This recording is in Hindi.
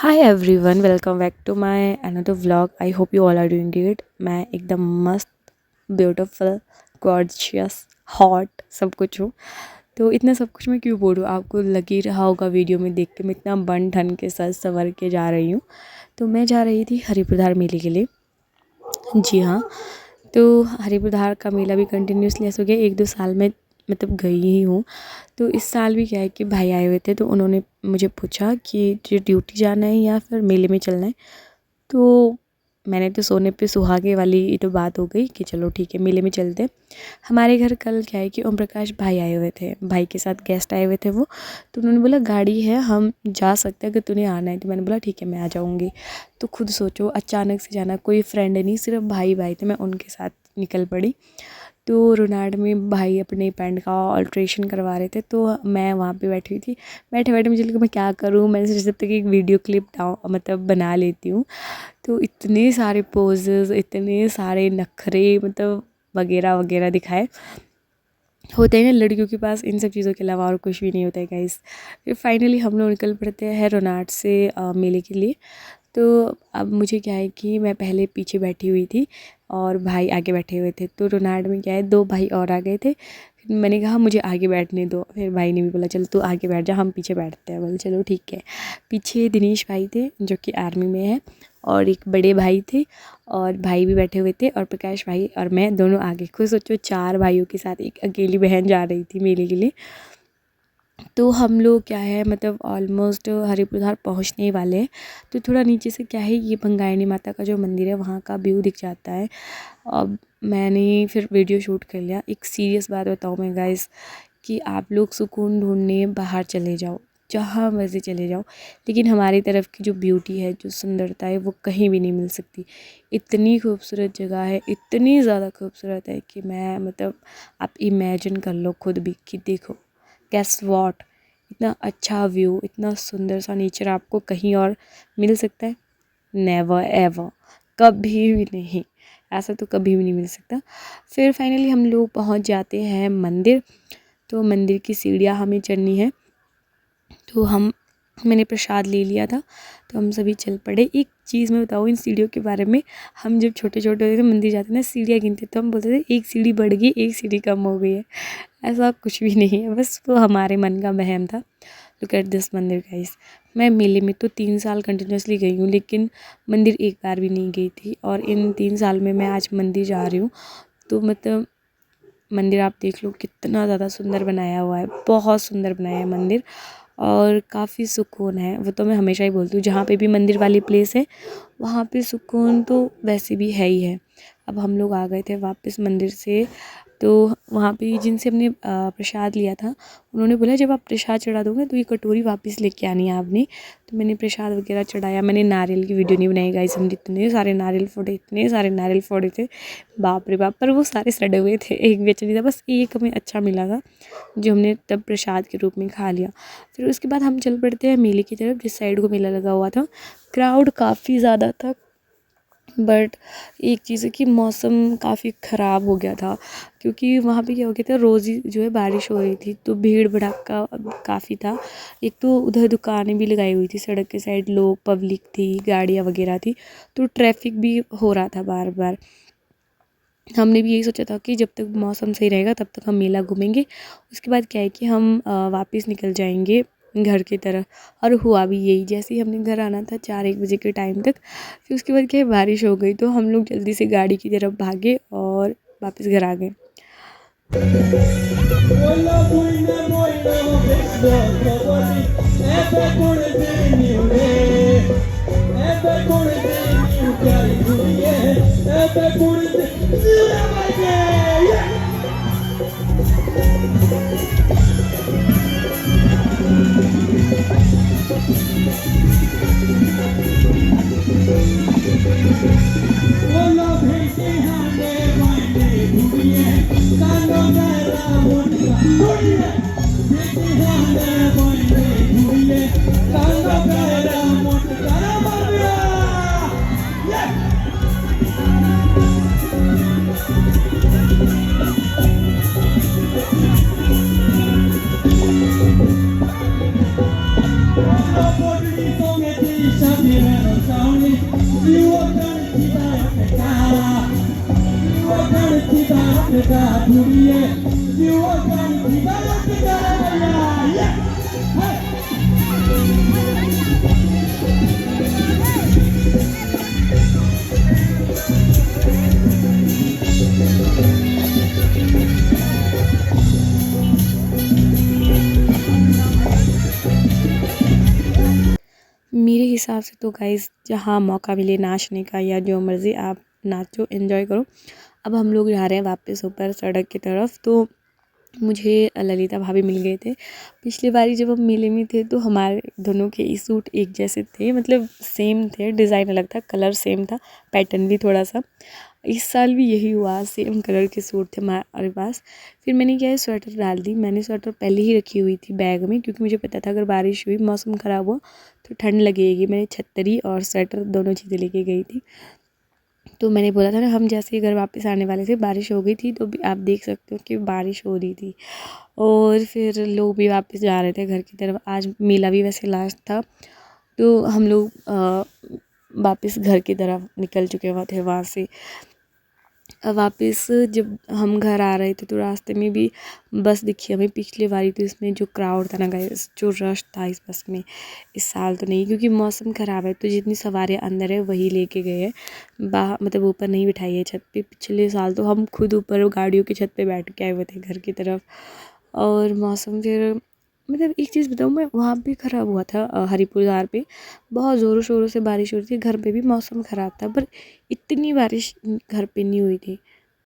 Hi everyone, welcome back to my another vlog. I hope you all are doing great. मैं एकदम मस्त, ब्यूटीफुल, गॉर्जियस, हॉट सब कुछ हूँ। तो इतना सब कुछ मैं क्यों बोल रही हूँ, आपको लग ही रहा होगा वीडियो में देख के मैं इतना बन ठन के सज संवर के जा रही हूँ। तो मैं जा रही थी हरिपुरधार मेले के लिए। जी हाँ, तो हरिपुरधार का मेला भी कंटिन्यूसली ऐसा हो गया, 1-2 साल में मतलब गई ही हूँ। तो इस साल भी क्या है कि भाई आए हुए थे, तो उन्होंने मुझे पूछा कि तुझे ड्यूटी जाना है या फिर मेले में चलना है। तो मैंने तो सोने पे सुहागे वाली ये तो बात हो गई कि चलो ठीक है मेले में चलते हैं। हमारे घर कल क्या है कि ओम प्रकाश भाई आए हुए थे, भाई के साथ गेस्ट आए हुए थे वो। तो उन्होंने बोला गाड़ी है, हम जा सकते हैं, अगर तूने आना है। तो मैंने बोला ठीक है मैं आ जाऊँगी। तो खुद सोचो, अचानक से जाना, कोई फ्रेंड नहीं, सिर्फ भाई भाई थे, मैं उनके साथ निकल पड़ी। तो रोनाल्ड में भाई अपने पैंट का अल्ट्रेशन करवा रहे थे, तो मैं वहाँ पे बैठी हुई थी। बैठे बैठे मुझे लगा मैं क्या करूँ, मैंने सोचा जब तक एक वीडियो क्लिप मतलब बना लेती हूँ। तो इतने सारे पोजेस, इतने सारे नखरे मतलब वगैरह वगैरह दिखाए। होते हैं ना लड़कियों के पास इन सब चीज़ों के अलावा और कुछ भी नहीं होता है गाइस। फिर फाइनली हम लोग निकल पड़ते हैं रोनाल्ड से मेले के लिए। तो अब मुझे क्या है कि मैं पहले पीछे बैठी हुई थी और भाई आगे बैठे हुए थे। तो रोनाल्ड में क्या है, 2 भाई और आ गए थे। फिर मैंने कहा मुझे आगे बैठने दो, फिर भाई ने भी बोला चल तू आगे बैठ जा, हम पीछे बैठते हैं। बोले चलो ठीक है। पीछे दिनेश भाई थे जो कि आर्मी में है, और एक बड़े भाई थे, और भाई भी बैठे हुए थे, और प्रकाश भाई और मैं दोनों आगे। खुद सोचो 4 भाइयों के साथ एक अकेली बहन जा रही थी मेले के लिए। तो हम लोग क्या है मतलब ऑलमोस्ट हरिपुरधार पहुंचने ही वाले हैं। तो थोड़ा नीचे से क्या है, ये भंगारिणी माता का जो मंदिर है वहाँ का व्यू दिख जाता है। अब मैंने फिर वीडियो शूट कर लिया। एक सीरियस बात बताऊँ मैं गाइस, कि आप लोग सुकून ढूंढने बाहर चले जाओ, जहाँ मर्जी चले जाओ, लेकिन हमारी तरफ की जो ब्यूटी है, जो सुंदरता है, वो कहीं भी नहीं मिल सकती। इतनी खूबसूरत जगह है, इतनी ज़्यादा खूबसूरत है कि मैं मतलब आप इमेजिन कर लो खुद भी कि देखो गेस वॉट, इतना अच्छा व्यू, इतना सुंदर सा नेचर आपको कहीं और मिल सकता है? नेवर एवर, कभी भी नहीं। ऐसा तो कभी भी नहीं मिल सकता। फिर फाइनली हम लोग पहुंच जाते हैं मंदिर। तो मंदिर की सीढ़ियाँ हमें चढ़नी है। तो मैंने प्रसाद ले लिया था, तो हम सभी चल पड़े। एक चीज़ मैं बताऊँ इन सीढ़ियों के बारे में, हम जब छोटे छोटे होते थे मंदिर जाते ना, सीढ़ियाँ गिनते तो हम बोलते थे एक सीढ़ी बढ़ गई, एक सीढ़ी कम हो गई है। ऐसा कुछ भी नहीं है, बस वो हमारे मन का वहम था। लुक एट दिस मंदिर गाइस। मैं मेले में तो 3 साल कंटिन्यूसली गई हूँ, लेकिन मंदिर एक बार भी नहीं गई थी, और इन 3 साल में मैं आज मंदिर जा रही हूँ। तो मतलब मंदिर आप देख लो कितना ज़्यादा सुंदर बनाया हुआ है, बहुत सुंदर बनाया है मंदिर, और काफ़ी सुकून है। वो तो मैं हमेशा ही बोलती हूँ, जहाँ पे भी मंदिर वाली प्लेस है वहाँ पे सुकून तो वैसे भी है ही है। अब हम लोग आ गए थे वापस मंदिर से। तो वहाँ पे जिनसे हमने प्रसाद लिया था, उन्होंने बोला जब आप प्रसाद चढ़ा दोगे तो ये कटोरी वापस लेके आनी है आपने। तो मैंने प्रसाद वगैरह चढ़ाया। मैंने नारियल की वीडियो नहीं बनाई गाइस, हमने इतने सारे नारियल फोड़े, इतने सारे नारियल फोड़े थे, बाप रे बाप। पर वो सारे सड़े हुए थे, एक भी अच्छा नहीं था, बस एक हमें अच्छा मिला था जो हमने तब प्रसाद के रूप में खा लिया। फिर उसके बाद हम चल पड़ते हैं मेले की तरफ, जिस साइड को मेला लगा हुआ था। क्राउड काफ़ी ज़्यादा था, बट एक चीज़ है कि मौसम काफ़ी ख़राब हो गया था, क्योंकि वहाँ पे क्या हो गया था, रोज़ ही जो है बारिश हो रही थी, तो भीड़ भड़ाका काफ़ी था। एक तो उधर दुकानें भी लगाई हुई थी सड़क के साइड, लोग पब्लिक थी, गाड़ियाँ वगैरह थी, तो ट्रैफिक भी हो रहा था बार बार। हमने भी यही सोचा था कि जब तक मौसम सही रहेगा तब तक हम मेला घूमेंगे, उसके बाद क्या है कि हम वापस निकल जाएंगे घर की तरफ। और हुआ भी यही, जैसे ही हमने घर आना था 4-1 बजे के टाइम तक, फिर उसके बाद क्या है बारिश हो गई, तो हम लोग जल्दी से गाड़ी की तरफ भागे और वापस घर आ गए। मेरे हिसाब से तो गाइस जहाँ मौका मिले नाचने का या जो मर्ज़ी आप नाचो एंजॉय करो। अब हम लोग जा रहे हैं वापस ऊपर सड़क की तरफ। तो मुझे ललिता भाभी मिल गए थे। पिछली बारी जब हम मेले में थे तो हमारे दोनों के ही सूट एक जैसे थे, मतलब सेम थे, डिज़ाइन अलग था, कलर सेम था, पैटर्न भी थोड़ा सा। इस साल भी यही हुआ, सेम कलर के सूट थे हमारे पास। फिर मैंने क्या है, स्वेटर डाल दी। मैंने स्वेटर पहले ही रखी हुई थी बैग में, क्योंकि मुझे पता था अगर बारिश हुई, मौसम ख़राब हुआ तो ठंड लगेगी। मैंने छतरी और स्वेटर दोनों चीज़ें लेके गई थी। तो मैंने बोला था ना, हम जैसे ही घर वापस आने वाले थे बारिश हो गई थी। तो आप देख सकते हो कि बारिश हो रही थी और फिर लोग भी वापस जा रहे थे घर की तरफ। आज मेला भी वैसे लास्ट था, तो हम लोग वापस घर की तरफ निकल चुके हुए थे वहाँ से। वापस जब हम घर आ रहे थे तो रास्ते में भी बस दिखी हमें। पिछली बारी तो इसमें जो क्राउड था ना गाइस, जो रश था इस बस में, इस साल तो नहीं, क्योंकि मौसम ख़राब है तो जितनी सवारियाँ अंदर है वही लेके गए हैं। बाहर मतलब ऊपर नहीं बिठाई है छत पे। पिछले साल तो हम खुद ऊपर गाड़ियों की छत पे बैठ के आए हुए थे घर की तरफ। और मौसम फिर, मतलब एक चीज़ बताऊँ, मैं वहाँ भी ख़राब हुआ था हरिपुर धार पे। बहुत ज़ोरों शोरों से बारिश हो रही थी, घर पे भी मौसम ख़राब था, पर इतनी बारिश घर पे नहीं हुई थी।